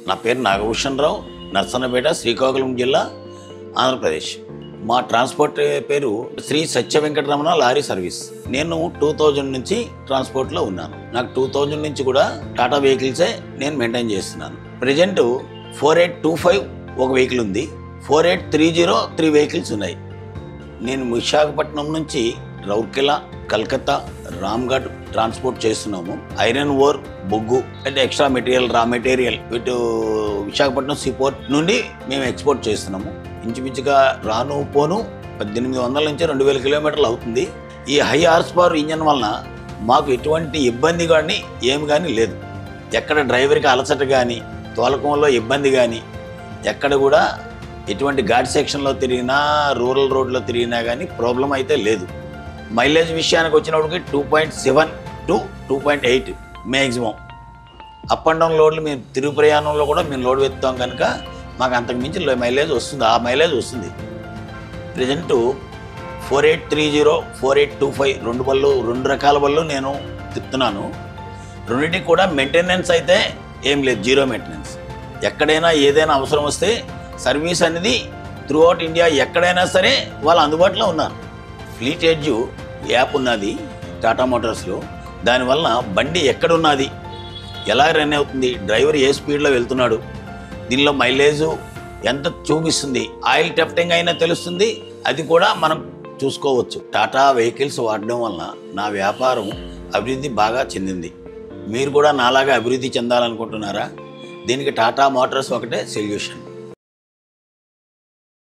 నా పేరు నాగభూషణ్ రావు, నర్సన్నపేట, శ్రీకాకుళం జిల్లా, ఆంధ్రప్రదేశ్. మా ట్రాన్స్పోర్ట్ పేరు శ్రీ సత్య వెంకటరమణ లారీ సర్వీస్. నేను 2000 నుంచి ట్రాన్స్పోర్ట్లో ఉన్నాను. నాకు 2000 నుంచి కూడా టాటా వెహికల్సే నేను మెయింటైన్ చేస్తున్నాను. ప్రజెంట్ 4825 ఒక వెహికల్ ఉంది, 4830 3 వెహికల్స్ ఉన్నాయి. నేను విశాఖపట్నం నుంచి రౌర్కెలా, కలకత్తా, రామ్గఢ్ ట్రాన్స్పోర్ట్ చేస్తున్నాము. ఐరన్ ఓర్, బొగ్గు అంటే ఎక్స్ట్రా మెటీరియల్, రా మెటీరియల్ ఇటు విశాఖపట్నం సీపోర్ట్ నుండి మేము ఎక్స్పోర్ట్ చేస్తున్నాము. ఇంచుమించుగా రాను పోను 1800 నుంచి 2000 కిలోమీటర్లు అవుతుంది. ఈ హై హార్స్ పవర్ ఇంజన్ వలన మాకు ఎటువంటి ఇబ్బంది కానీ ఏమి కానీ లేదు. ఎక్కడ డ్రైవర్కి అలసట కానీ, తోలకంలో ఇబ్బంది కానీ, ఎక్కడ కూడా ఎటువంటి ఘాట్ సెక్షన్లో తిరిగినా, రూరల్ రోడ్లో తిరిగినా కానీ ప్రాబ్లం అయితే లేదు. మైలేజ్ విషయానికి వచ్చినప్పటికి 2.7 to 2.8 maximum. Up and down లోడ్లు మేము తిరుగు ప్రయాణంలో కూడా మేము లోడ్ వెళ్తాం కనుక మాకు అంతకు మించి మైలేజ్ వస్తుంది, ఆ మైలేజ్ వస్తుంది. ప్రజెంటు 4830, 4825 రెండు రకాల బళ్ళు నేను తిప్పుతున్నాను. రెండింటికి కూడా మెయింటెనెన్స్ అయితే ఏం లేదు, జీరో మెయింటెనెన్స్. ఎక్కడైనా ఏదైనా అవసరం వస్తే సర్వీస్ అనేది త్రూఅవుట్ ఇండియా ఎక్కడైనా సరే వాళ్ళు అందుబాటులో ఉన్నారు. ఫ్లీట్ ఎడ్జ్ యాప్ ఉన్నది టాటా మోటార్స్లో. దానివల్ల బండి ఎక్కడున్నది, ఎలా రన్ అవుతుంది, డ్రైవర్ ఏ స్పీడ్లో వెళ్తున్నాడు, దీనిలో మైలేజు ఎంత చూపిస్తుంది, ఆయిల్ టెఫ్టింగ్ అయినా తెలుస్తుంది, అది కూడా మనం చూసుకోవచ్చు. టాటా వెహికల్స్ వాడడం వలన నా వ్యాపారం అభివృద్ధి బాగా చెందింది. మీరు కూడా నాలాగా అభివృద్ధి చెందాలనుకుంటున్నారా? దీనికి టాటా మోటార్స్ ఒకటే సొల్యూషన్.